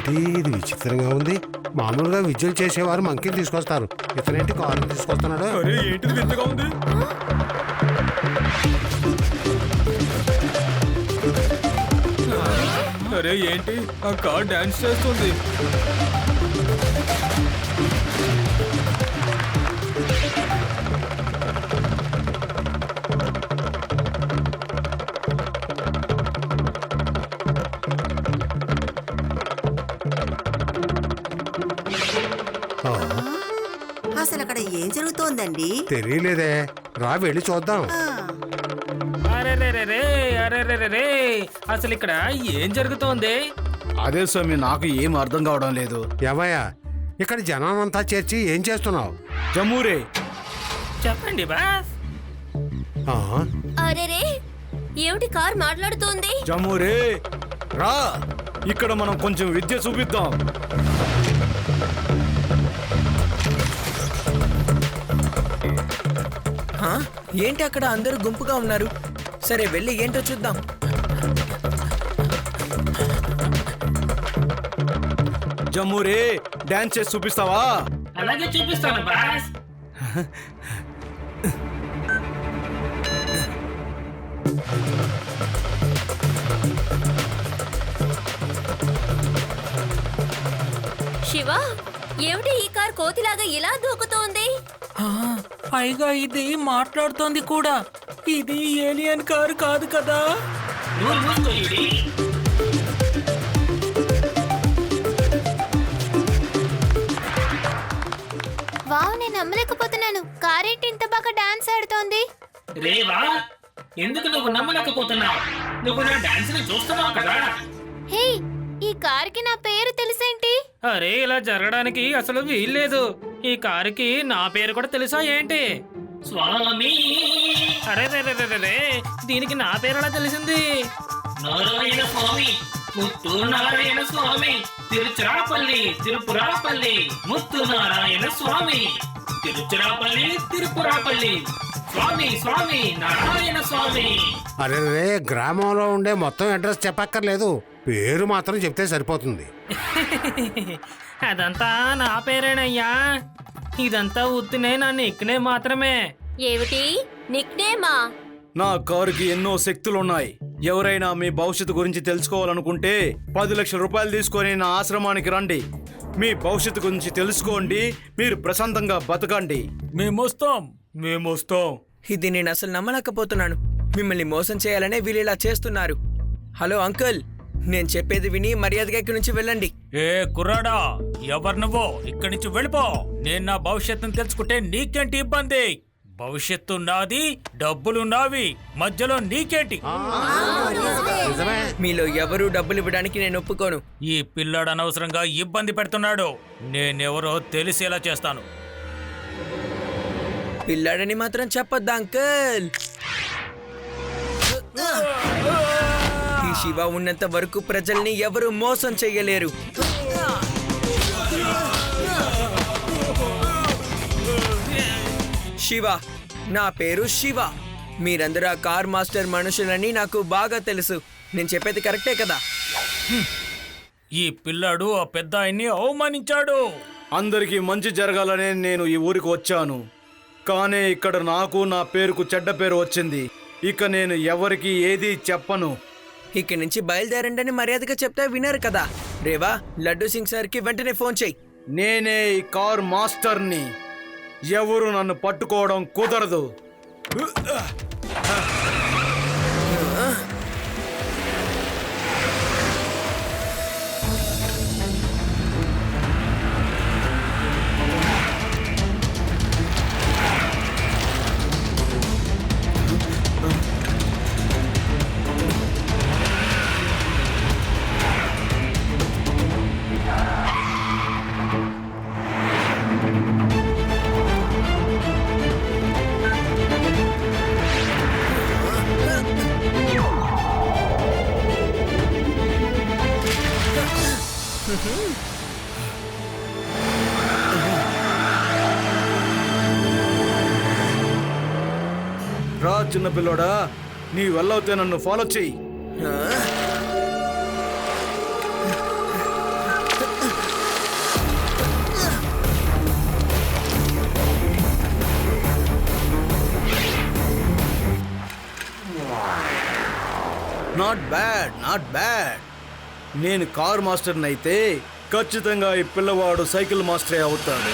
ఇదేంటి ఇది విచిత్రంగా ఉంది. మామూలుగా విద్యలు చేసేవారు మంకీని తీసుకొస్తారు, ఇతనేంటి కారు తీసుకొస్తున్నాడు? ఏంటిది వింతగా ఉంది? అరే ఏంటి ఆ కార్ డాన్స్ చేస్తుంది? అసలు అక్కడ ఏం జరుగుతోందండి? తెలియలేదే, రా వెళ్ళి చూద్దాం. అరే అసలు ఇక్కడ ఏం జరుగుతోంది? అదే స్వామి, నాకు ఏం అర్థం కావడం లేదు. ఏమయ్యా, ఇక్కడ జనానంతా చేర్చి ఏం చేస్తున్నావు? జమూరే, చెప్పండి బాస్. అరేరే ఏమిటి కార్ మాట్లాడుతోంది? జమూరే రా, ఇక్కడ మనం కొంచెం విద్య చూపిద్దాం. ఏంటి అక్కడ అందరూ గుంపుగా ఉన్నారు? సరే వెళ్ళి ఏంటో చూద్దాం. జమూరే, డాన్స్ చేసి చూపిస్తావా? అలాగే చూపిస్తాను బాస్. శివ, ఏమిటి ఈ కార్ కోతిలాగా ఇలా దూకుతోంది? పైగా ఇది మాట్లాడుతోంది కూడా. ఇది ఏలియన్ కారు కాదు కదా? వావ్, నేను నమ్మలేకపోతున్నాను. కారేంటి ఇంత బాగా డాన్స్ ఆడుతోంది? రేవా, ఎందుకు నువ్వు నమ్మలేకపోతున్నావు? నువ్వు నా డాన్స్ ని చూస్తున్నావు కదా. హే, ఈ కార్కి నా పేరు తెలుసేంటి? అరే ఇలా జరగడానికి అసలు వీల్లేదు. ఈ కారుకి నా పేరు కూడా తెలుసా ఏంటి? స్వామి. అరే దీనికి నా పేరు ఎలా తెలిసింది? నారాయణ స్వామి, ముత్తు నారాయణ స్వామి, తిరుచిరాపల్లి తిరుపురాపల్లి, ముత్తు నారాయణ స్వామి, తిరుచిరాపల్లి తిరుపురాపల్లి, స్వామి స్వామి నారాయణ స్వామి. అరే రే, గ్రామంలో ఉండే మొత్తం అడ్రస్ చెప్పక్కర్లేదు, పేరు మాత్రం చెప్తే సరిపోతుంది. అదంతా నా పేరేనయ్యా. ఇదంతా ఉత్తినే నా నిక్నే మాత్రమే. ఏమిటి నిక్నేమా? నా కారుకి ఎన్నో శక్తులున్నాయి. ఎవరైనా మీ భవిష్యత్తు గురించి తెలుసుకోవాలనుకుంటే 10 లక్షల రూపాయలు తీసుకొని నా ఆశ్రమానికి రండి. మీ భవిష్యత్తు గురించి తెలుసుకోండి, మీరు ప్రశాంతంగా బతకండి. మేమొస్తాం. ఇది నేను అసలు నమ్మలేకపోతున్నాను. మిమ్మల్ని మోసం చేయాలనే వీళ్ళు ఇలా చేస్తున్నారు. హలో అంకుల్, నేను చెప్పేది విని మర్యాదగా ఇక్కడి నుంచి వెళ్ళండి. ఏ కుర్రాడా, ఎవరు నువ్వు? ఇక్కడి నుంచి వెళ్ళిపో. నేను నా భవిష్యత్తును తెలుసుకుంటే నీకేంటి ఇబ్బంది? భవిష్యత్తు నాది, డబ్బులు నావి, మధ్యలో నీకేంటి? నిజమే. మీలో ఎవరూ డబ్బులు ఇవ్వడానికి నేను ఒప్పుకోను. ఈ పిల్లాడు అనవసరంగా ఇబ్బంది పెడుతున్నాడు. నేనెవరో తెలిసేలా చేస్తాను. పిల్లాడని మాత్రం చెప్పొద్దా అంకుల్? ఈ శివ ఉన్నంత వరకు ప్రజల్ని ఎవరు మోసం చెయ్యలేరు. శివ, నా పేరు శివ. మీరందరూ ఆ కార్ మాస్టర్ మనుషులని నాకు బాగా తెలుసు. నేను చెప్పేది కరెక్టే కదా? ఈ పిల్లాడు ఆ పెద్ద ఆయన్ని అవమానించాడు. అందరికీ మంచి జరగాలనే నేను ఈ ఊరికి వచ్చాను. కానీ ఇక్కడ నాకు నా పేరుకు చెడ్డ పేరు వచ్చింది. ఇక నేను ఎవరికి ఏది చెప్పను. ఇక్కడి నుంచి బయలుదేరండి అని మర్యాదగా చెప్తే వినరు కదా. రేవా, లడ్డూ సింగ్ సార్కి వెంటనే ఫోన్ చెయ్యి. నేనే ఈ కార్ మాస్టర్ని. ఎవరు నన్ను పట్టుకోవడం కుదరదు. రా చిన్న పిల్లోడా, నీ వెళ్ళవుతే నన్ను ఫాలో చెయ్యి. Not bad, not bad. నేను కార్ మాస్టర్ని అయితే ఖచ్చితంగా ఈ పిల్లవాడు సైకిల్ మాస్టరే అవుతాడు.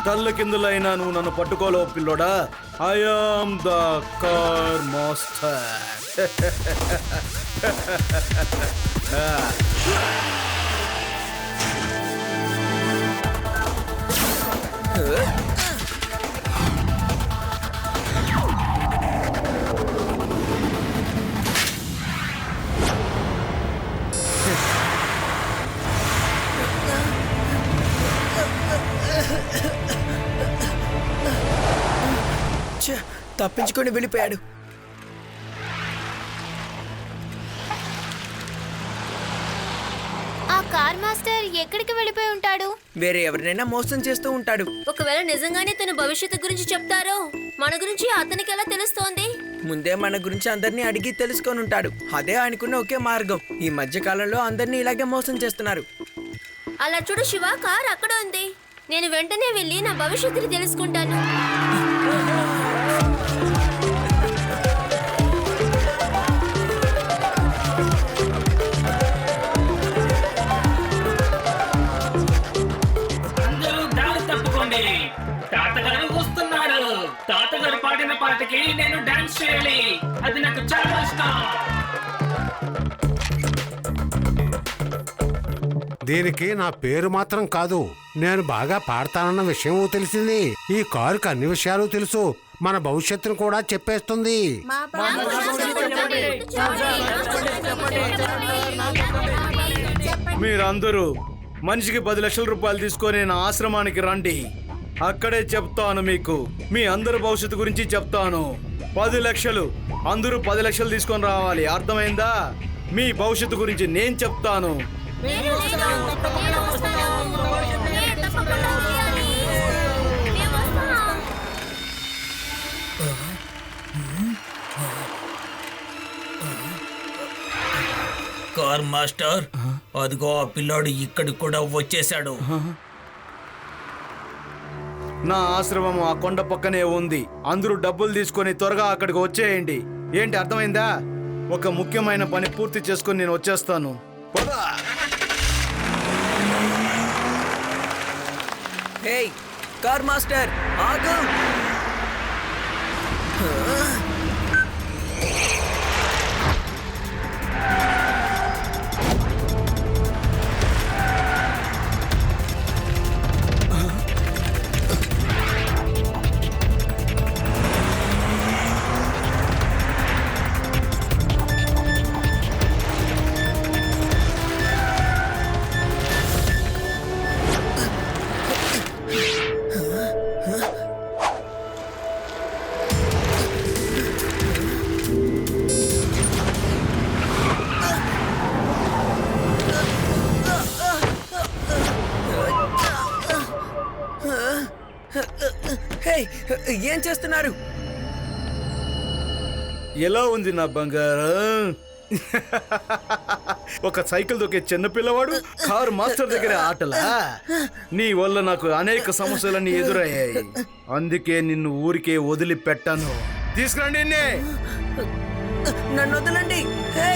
తల్ల కిందులైనా నువ్వు నన్ను పట్టుకోలేవు పిల్లోడా. I am the car master. తప్పించుకొని వెళ్ళిపోయాడు. ఆ కార్ మాస్టర్ ఎక్కడికి వెళ్ళిపోయి ఉంటాడు? వేరే ఎవరినైనా మోసం చేస్తూ ఉంటాడు. ఒకవేళ నిజంగానే తన భవిష్యత్తు గురించి చెప్తారో మన గురించి అతనికి ఎలా తెలుస్తోంది? ముందే మన గురించి అందరినీ అడిగి తెలుసుకొని ఉంటాడు. అదే ఆయనకున్న ఒకే మార్గం. ఈ మధ్య కాలంలో అందరినీ ఇలాగే మోసం చేస్తున్నారు. అలా చూడు శివ, కార్ అక్కడ ఉంది. నేను వెంటనే వెళ్ళి నా భవిష్యత్తుని తెలుసుకుంటాను. అందరూ దారి తప్పుకోండి. తాతగారు వస్తున్నాడు. తాతగారు పాడిన పాటకి నేను డాన్స్ చేయాలి. అది నాకు చాలా ఇష్టం. దీనికి నా పేరు మాత్రం కాదు, నేను బాగా పాడతానన్న విషయం తెలిసింది. ఈ కారుకి అన్ని విషయాలు తెలుసు. మన భవిష్యత్తును కూడా చెప్పేస్తుంది. మీరందరూ మనిషికి 10 లక్షల రూపాయలు తీసుకొని నా ఆశ్రమానికి రండి. అక్కడే చెప్తాను మీకు మీ అందరి భవిష్యత్తు గురించి చెప్తాను. 10 లక్షలు, అందరూ 10 లక్షలు తీసుకొని రావాలి. అర్థమైందా? మీ భవిష్యత్తు గురించి నేను చెప్తాను. కార్ మాస్టర్, అదిగో ఆ పిల్లాడు ఇక్కడికి కూడా వచ్చేసాడు. నా ఆశ్రమం ఆ కొండ పక్కనే ఉంది. అందరూ డబ్బులు తీసుకొని త్వరగా అక్కడికి వచ్చేయండి. ఏంటి అర్థమైందా? ఒక ముఖ్యమైన పని పూర్తి చేసుకొని నేను వచ్చేస్తాను. పదా. హే కార్ మాస్టర్, ఆగు! హే, ఏం చేస్తున్నారు? ఎలా ఉంది నా బంగారం? ఒక సైకిల్ దొక్కే చిన్న పిల్లవాడు కారు మాస్టర్ దగ్గర ఆటలా? నీ వల్ల నాకు అనేక సమస్యలన్నీ ఎదురయ్యాయి. అందుకే నిన్ను ఊరికే వదిలిపెట్టాను. తీసుకురండి. నన్ను వదలండి. హే!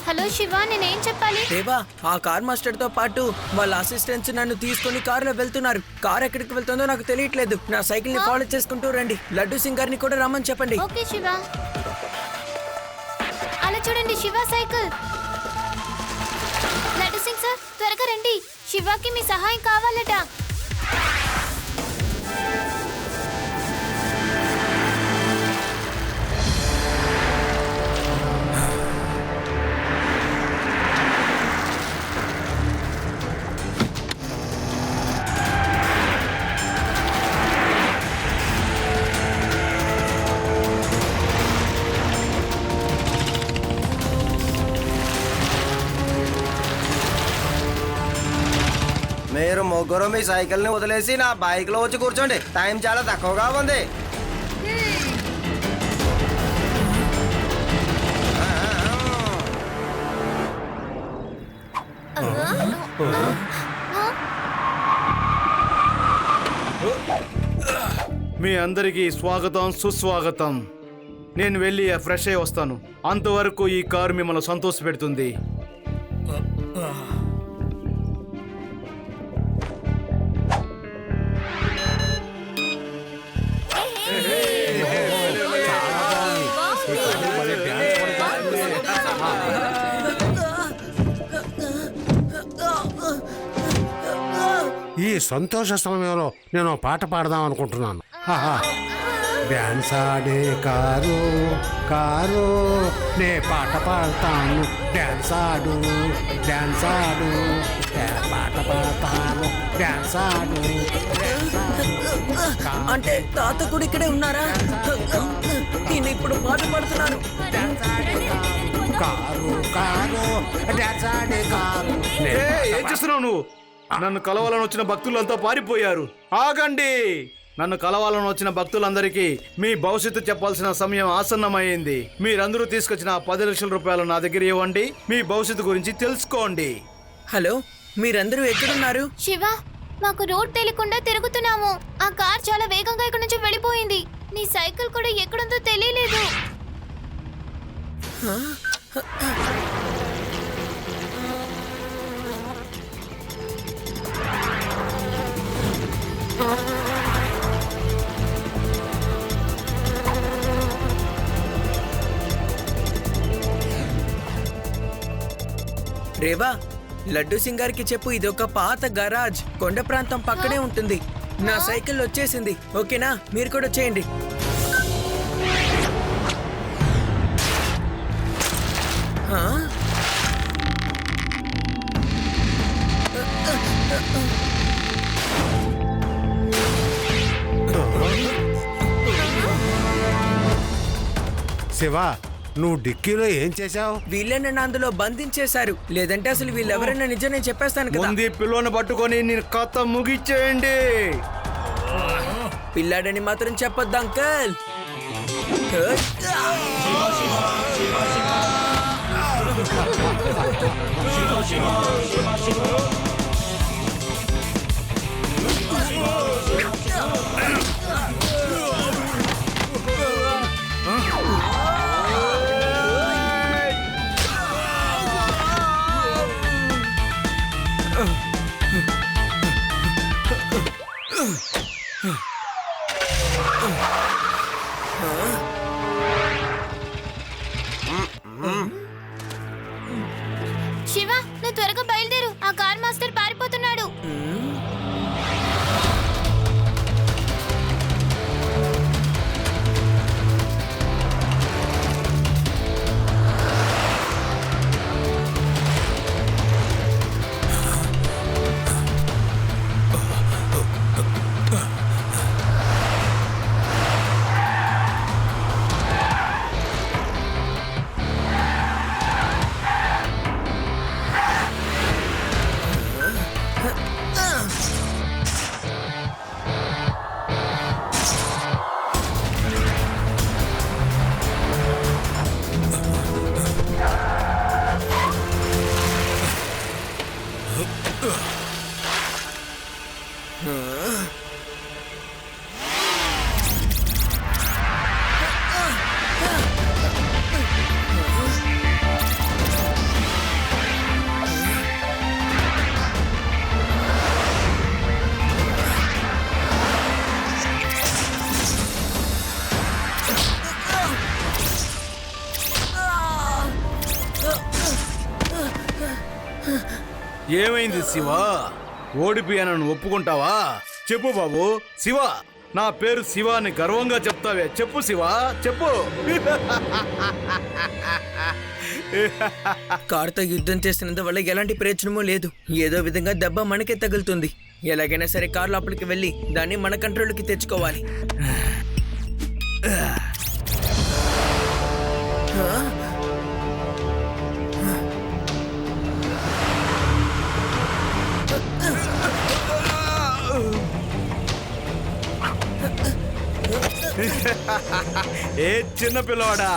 హలో శివ, నేనేం చెప్పాలి? దేవా, ఆ కార్ మాస్టర్ తో పాటు వాళ్ళ అసిస్టెంట్స్ నన్ను తీసుకొని కారులో వెళ్తున్నారు. కార్ ఎక్కడికి వెళ్తుందో నాకు తెలియట్లేదు. నా సైకిల్ ని ఫాలో చేసుకుంటూ రండి. లడ్డు సింగ్ గారిని కూడా రమ్మని చెప్పండి. ఓకే శివ. అలా చూడండి, శివ సైకిల్. లడ్డు సింగ్ సార్, త్వరగా రండి. శివకి మీ సహాయం కావాలట. మీరు ముగ్గురు మీ సైకిల్ ని వదిలేసి నా బైక్ లో వచ్చి కూర్చోండి. టైం చాలా తక్కువగా ఉంది. మీ అందరికీ స్వాగతం, సుస్వాగతం. నేను వెళ్ళి ఫ్రెష్ అయ్యి వస్తాను. అంతవరకు ఈ కారు మిమ్మల్ని సంతోష పెడుతుంది. ఈ సంతోష సమయంలో నేను ఓ పాట పాడదాం అనుకుంటున్నాను. డాన్స్ ఆడే కారు కారు నే పాట పాడతాను. డాన్స్ ఆడు డాన్స్ ఆడు పాట పాడతాను. డాన్స్ ఆడు అంటే తాత కూడా ఇక్కడే ఉన్నారా? నేను ఇప్పుడు పాట పాడుతున్నాను. కారు కారు డాన్స్ ఆడే కారు. ఏం చేస్తున్నావు నువ్వు? నన్ను కలవాలని వచ్చిన భక్తులంతా పారిపోయారు. ఆగండి! నన్ను కలవాలని వచ్చిన భక్తులందరికీ మీ భవిష్యత్తు చెప్పాల్సిన సమయం ఆసన్నమైంది. మీరందరూ తీసుకొచ్చిన 10 లక్షల రూపాయలు నా దగ్గర ఇవ్వండి. మీ భవిష్యత్తు గురించి తెలుసుకోండి. హలో, మీరందరూ ఎక్కడున్నారు? శివ, మాకు రోడ్ తెలియకుండా తిరుగుతున్నాము. ఆ కార్ చాలా వేగంగా ఇక్కడ నుంచి వెళ్ళిపోయింది. నీ సైకిల్ కూడా ఎక్కడుందో తెలియలేదు. రేవా, లడ్డు సింగారికి చెప్పు, ఇది ఒక పాత గరాజ్ కొండ ప్రాంతం పక్కనే ఉంటుంది. నా సైకిల్ వచ్చేసింది. ఓకేనా? మీరు కూడా వచ్చేయండి. శివ, నువ్వు డిక్కీలో ఏం చేశావు? వీళ్ళే నన్ను అందులో బంధించేశారు. లేదంటే అసలు వీళ్ళెవరైనా నిజం నేను చెప్పేస్తాను కదా. ముందు పిల్లని పట్టుకొని నేను కథ ముగిచ్చేయండి. పిల్లాడని మాత్రం చెప్పొద్దు అంకల్. శివ, నువ్వు త్వరగా బయలుదేరు. ఆ కార్ మాస్టర్ పారిపోతున్నాడు. ఏమైంది శివ? ఓడిపోయానని ఒప్పుకుంటావా? చెప్పు బాబు. శివ, నా పేరు శివ అని గర్వంగా చెప్తావే. చెప్పు శివ, చెప్పు. కారుతో యుద్ధం చేసినందు వల్ల ఎలాంటి ప్రయోజనమూ లేదు. ఏదో విధంగా దెబ్బ మనకే తగులుతుంది. ఎలాగైనా సరే కారు లోపలికి వెళ్ళి దాన్ని మన కంట్రోల్కి తెచ్చుకోవాలి. ఏ చిన్న పిల్లవాడా,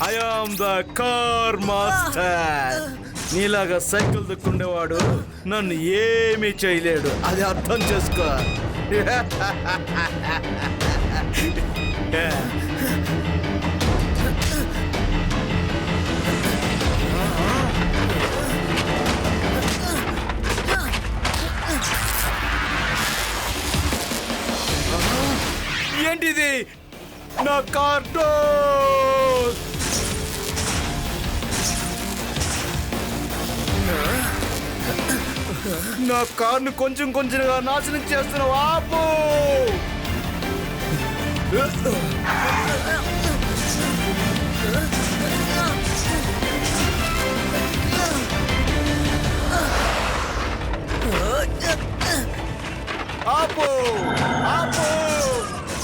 I am the car master. నీలాగా సైకిల్ దుక్కుండేవాడు నన్ను ఏమీ చేయలేడు, అది అర్థం చేసుకో. ఏంటిది? నా కార్ డోర్! నా కార్ను కొంచెం కొంచెంగా నాశనం చేస్తున్నావు, ఆపు! ఆపు! ఆపు!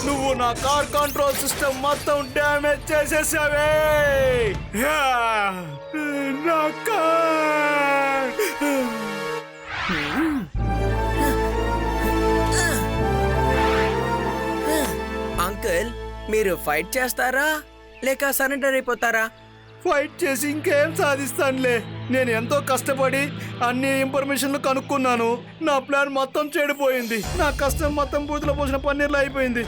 నువ్వు నా కార్ కంట్రోల్ సిస్టమ్ మొత్తం డ్యామేజ్ చేసేసావే. నా కార్! అంకుల్, మీరు ఫైట్ చేస్తారా లేక సరెండర్ అయిపోతారా? ఫైట్ చేసి ఇంకేం సాధిస్తానులే. నేను ఎంతో కష్టపడి అన్ని ఇన్ఫర్మేషన్లు కనుక్కున్నాను. నా ప్లాన్ మొత్తం చెడిపోయింది. నా కష్టం మొత్తం బూతులో పోసిన పన్నీర్లో అయిపోయింది.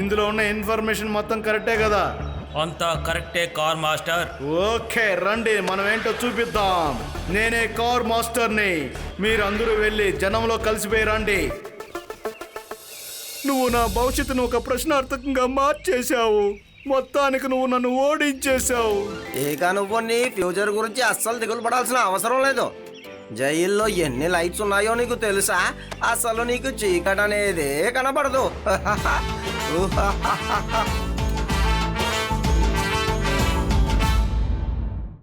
ఇందులో ఉన్న ఇన్ఫర్మేషన్ మొత్తం కరెక్టే కదా? అంతా కరెక్టే కార్ మాస్టర్. ఓకే, రండి మనం ఏంటో చూపిద్దాం. నేనే కార్ మాస్టర్ని. మీరందరూ వెళ్ళి జనంలో కలిసిపోయి రండి. నువ్వు నా భవిష్యత్తును ఒక ప్రశ్నార్థకంగా మార్చేశావు. మొత్తానికి నువ్వు నన్ను ఓడించేశావు. ఇక నువ్వు నీ ఫ్యూచర్ గురించి అస్సలు దిగులు పడాల్సిన అవసరం లేదు. జైల్లో ఎన్ని లైట్స్ ఉన్నాయో నీకు తెలుసా? అసలు నీకు చీకటి అనేదే కనబడదు.